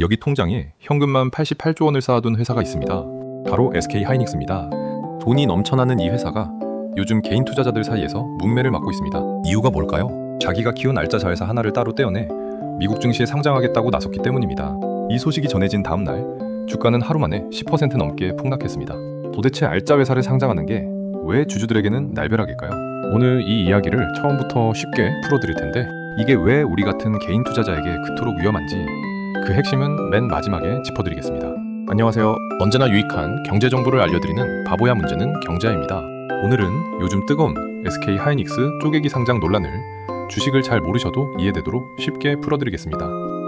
여기 통장에 현금만 88조 원을 쌓아둔 회사가 있습니다. 바로 SK하이닉스입니다. 돈이 넘쳐나는 이 회사가 요즘 개인 투자자들 사이에서 문매를 맞고 있습니다. 이유가 뭘까요? 자기가 키운 알짜 자회사 하나를 따로 떼어내 미국 증시에 상장하겠다고 나섰기 때문입니다. 이 소식이 전해진 다음 날 주가는 하루 만에 10% 넘게 폭락했습니다. 도대체 알짜 회사를 상장하는 게 왜 주주들에게는 날벼락일까요? 오늘 이 이야기를 처음부터 쉽게 풀어드릴 텐데 이게 왜 우리 같은 개인 투자자에게 그토록 위험한지 그 핵심은 맨 마지막에 짚어드리겠습니다. 안녕하세요. 언제나 유익한 경제 정보를 알려드리는 바보야 문제는 경제야입니다. 오늘은 요즘 뜨거운 SK하이닉스 쪼개기 상장 논란을 주식을 잘 모르셔도 이해되도록 쉽게 풀어드리겠습니다.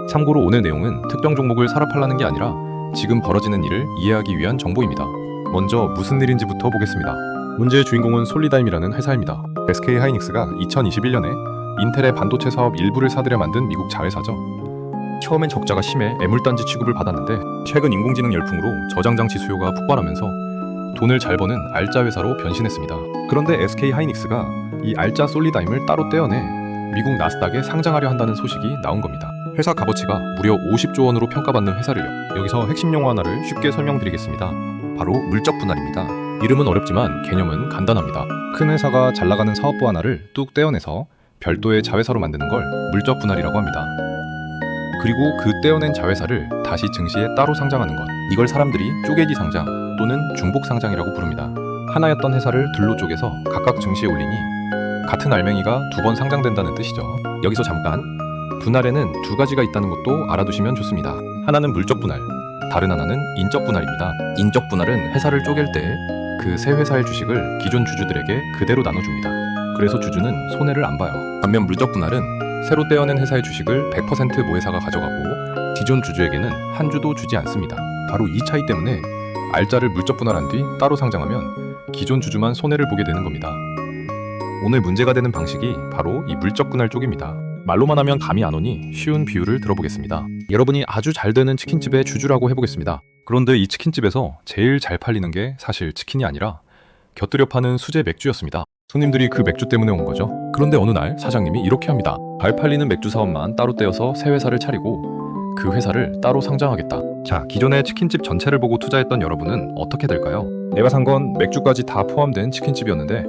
참고로 오늘 내용은 특정 종목을 사러 팔라는 게 아니라 지금 벌어지는 일을 이해하기 위한 정보입니다. 먼저 무슨 일인지부터 보겠습니다. 문제의 주인공은 솔리다임이라는 회사입니다. SK하이닉스가 2021년에 인텔의 반도체 사업 일부를 사들여 만든 미국 자회사죠. 처음엔 적자가 심해 애물단지 취급을 받았는데 최근 인공지능 열풍으로 저장장치 수요가 폭발하면서 돈을 잘 버는 알짜 회사로 변신했습니다. 그런데 SK하이닉스가 이 알짜 솔리다임을 따로 떼어내 미국 나스닥에 상장하려 한다는 소식이 나온 겁니다. 회사 값어치가 무려 50조 원으로 평가받는 회사를요. 여기서 핵심 용어 하나를 쉽게 설명드리겠습니다. 바로 물적 분할입니다. 이름은 어렵지만 개념은 간단합니다. 큰 회사가 잘 나가는 사업부 하나를 뚝 떼어내서 별도의 자회사로 만드는 걸 물적 분할이라고 합니다. 그리고 그 떼어낸 자회사를 다시 증시에 따로 상장하는 것, 이걸 사람들이 쪼개기 상장 또는 중복 상장이라고 부릅니다. 하나였던 회사를 둘로 쪼개서 각각 증시에 올리니 같은 알맹이가 두 번 상장된다는 뜻이죠. 여기서 잠깐, 분할에는 두 가지가 있다는 것도 알아두시면 좋습니다. 하나는 물적 분할, 다른 하나는 인적 분할입니다. 인적 분할은 회사를 쪼갤 때 그 새 회사의 주식을 기존 주주들에게 그대로 나눠줍니다. 그래서 주주는 손해를 안 봐요. 반면 물적 분할은 새로 떼어낸 회사의 주식을 100% 모회사가 가져가고 기존 주주에게는 한 주도 주지 않습니다. 바로 이 차이 때문에 알짜를 물적 분할한 뒤 따로 상장하면 기존 주주만 손해를 보게 되는 겁니다. 오늘 문제가 되는 방식이 바로 이 물적 분할 쪽입니다. 말로만 하면 감이 안 오니 쉬운 비유를 들어보겠습니다. 여러분이 아주 잘 되는 치킨집의 주주라고 해보겠습니다. 그런데 이 치킨집에서 제일 잘 팔리는 게 사실 치킨이 아니라 곁들여 파는 수제 맥주였습니다. 손님들이 그 맥주 때문에 온 거죠. 그런데 어느 날 사장님이 이렇게 합니다. 잘 팔리는 맥주 사업만 따로 떼어서 새 회사를 차리고 그 회사를 따로 상장하겠다. 자, 기존의 치킨집 전체를 보고 투자했던 여러분은 어떻게 될까요? 내가 산 건 맥주까지 다 포함된 치킨집이었는데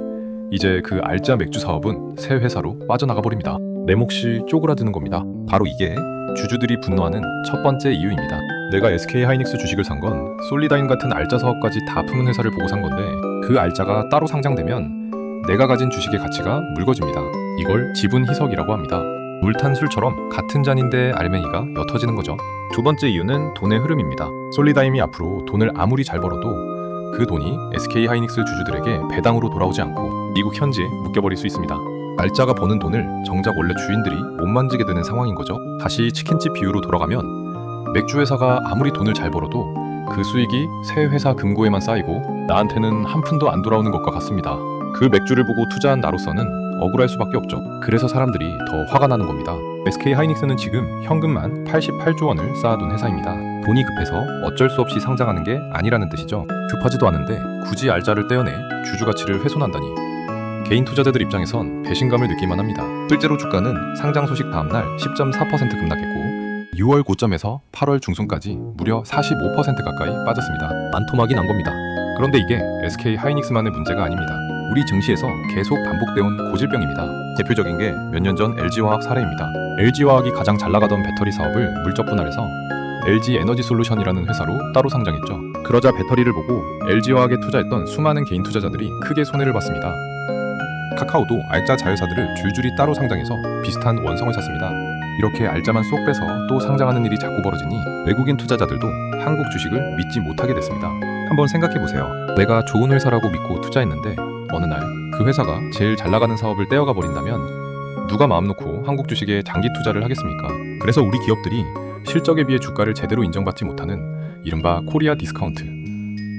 이제 그 알짜 맥주 사업은 새 회사로 빠져나가 버립니다. 내 몫이 쪼그라드는 겁니다. 바로 이게 주주들이 분노하는 첫 번째 이유입니다. 내가 SK하이닉스 주식을 산 건 솔리다임 같은 알짜 사업까지 다 품은 회사를 보고 산 건데 그 알짜가 따로 상장되면 내가 가진 주식의 가치가 묽어집니다. 이걸 지분 희석이라고 합니다. 물 탄 술처럼 같은 잔인데 알맹이가 옅어지는 거죠. 두 번째 이유는 돈의 흐름입니다. 솔리다임이 앞으로 돈을 아무리 잘 벌어도 그 돈이 SK하이닉스 주주들에게 배당으로 돌아오지 않고 미국 현지에 묶여버릴 수 있습니다. 알짜가 버는 돈을 정작 원래 주인들이 못 만지게 되는 상황인 거죠. 다시 치킨집 비유로 돌아가면 맥주 회사가 아무리 돈을 잘 벌어도 그 수익이 새 회사 금고에만 쌓이고 나한테는 한 푼도 안 돌아오는 것과 같습니다. 그 맥주를 보고 투자한 나로서는 억울할 수밖에 없죠. 그래서 사람들이 더 화가 나는 겁니다. SK하이닉스는 지금 현금만 88조 원을 쌓아둔 회사입니다. 돈이 급해서 어쩔 수 없이 상장하는 게 아니라는 뜻이죠. 급하지도 않은데 굳이 알짜를 떼어내 주주 가치를 훼손한다니 개인 투자자들 입장에선 배신감을 느낄만 합니다. 실제로 주가는 상장 소식 다음날 10.4% 급락했고 6월 고점에서 8월 중순까지 무려 45% 가까이 빠졌습니다. 반토막이 난 겁니다. 그런데 이게 SK하이닉스만의 문제가 아닙니다. 우리 증시에서 계속 반복돼온 고질병입니다. 대표적인 게 몇 년 전 LG화학 사례입니다. LG화학이 가장 잘 나가던 배터리 사업을 물적 분할해서 LG에너지솔루션이라는 회사로 따로 상장했죠. 그러자 배터리를 보고 LG화학에 투자했던 수많은 개인 투자자들이 크게 손해를 봤습니다. 카카오도 알짜 자회사들을 줄줄이 따로 상장해서 비슷한 원성을 샀습니다. 이렇게 알짜만 쏙 빼서 또 상장하는 일이 자꾸 벌어지니 외국인 투자자들도 한국 주식을 믿지 못하게 됐습니다. 한번 생각해보세요. 내가 좋은 회사라고 믿고 투자했는데 어느 날 그 회사가 제일 잘 나가는 사업을 떼어가 버린다면 누가 마음 놓고 한국 주식에 장기 투자를 하겠습니까? 그래서 우리 기업들이 실적에 비해 주가를 제대로 인정받지 못하는 이른바 코리아 디스카운트,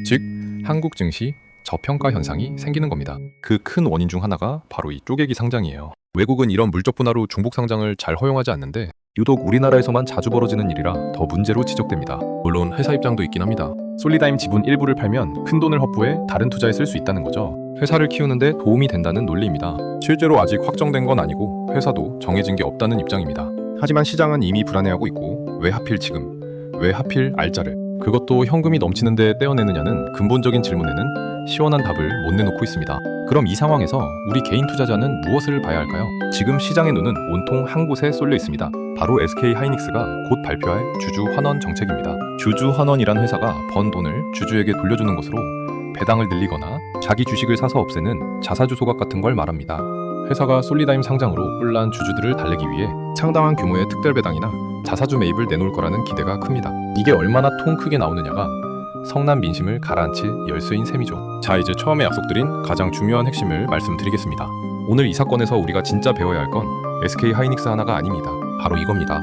즉 한국 증시 저평가 현상이 생기는 겁니다. 그 큰 원인 중 하나가 바로 이 쪼개기 상장이에요. 외국은 이런 물적 분할로 중복 상장을 잘 허용하지 않는데 유독 우리나라에서만 자주 벌어지는 일이라 더 문제로 지적됩니다. 물론 회사 입장도 있긴 합니다. 솔리다임 지분 일부를 팔면 큰 돈을 확보해 다른 투자에 쓸 수 있다는 거죠. 회사를 키우는데 도움이 된다는 논리입니다. 실제로 아직 확정된 건 아니고 회사도 정해진 게 없다는 입장입니다. 하지만 시장은 이미 불안해하고 있고 왜 하필 지금, 왜 하필 알짜를, 그것도 현금이 넘치는데 떼어내느냐는 근본적인 질문에는 시원한 답을 못 내놓고 있습니다. 그럼 이 상황에서 우리 개인 투자자는 무엇을 봐야 할까요? 지금 시장의 눈은 온통 한 곳에 쏠려 있습니다. 바로 SK 하이닉스가 곧 발표할 주주 환원 정책입니다. 주주 환원이란 회사가 번 돈을 주주에게 돌려주는 것으로 배당을 늘리거나 자기 주식을 사서 없애는 자사주 소각 같은 걸 말합니다. 회사가 솔리다임 상장으로 뿔난 주주들을 달래기 위해 상당한 규모의 특별 배당이나 자사주 매입을 내놓을 거라는 기대가 큽니다. 이게 얼마나 통 크게 나오느냐가 성난 민심을 가라앉힐 열쇠인 셈이죠. 자, 이제 처음에 약속드린 가장 중요한 핵심을 말씀드리겠습니다. 오늘 이 사건에서 우리가 진짜 배워야 할 건 SK 하이닉스 하나가 아닙니다. 바로 이겁니다.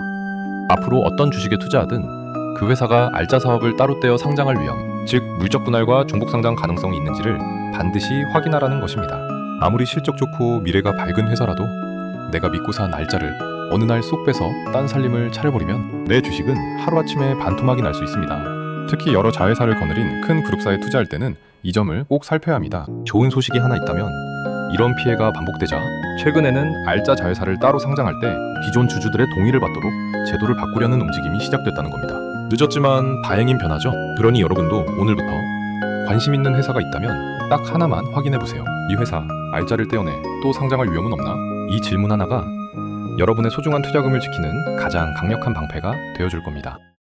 앞으로 어떤 주식에 투자하든 그 회사가 알짜 사업을 따로 떼어 상장할 위험, 즉 물적 분할과 종복 상장 가능성이 있는지를 반드시 확인하라는 것입니다. 아무리 실적 좋고 미래가 밝은 회사라도 내가 믿고 산 알짜를 어느 날 쏙 빼서 딴 살림을 차려버리면 내 주식은 하루아침에 반토막이 날 수 있습니다. 특히 여러 자회사를 거느린 큰 그룹사에 투자할 때는 이 점을 꼭 살펴야 합니다. 좋은 소식이 하나 있다면 이런 피해가 반복되자 최근에는 알짜 자회사를 따로 상장할 때 기존 주주들의 동의를 받도록 제도를 바꾸려는 움직임이 시작됐다는 겁니다. 늦었지만 다행인 변화죠. 그러니 여러분도 오늘부터 관심 있는 회사가 있다면 딱 하나만 확인해보세요. 이 회사 알짜를 떼어내 또 상장할 위험은 없나? 이 질문 하나가 여러분의 소중한 투자금을 지키는 가장 강력한 방패가 되어줄 겁니다.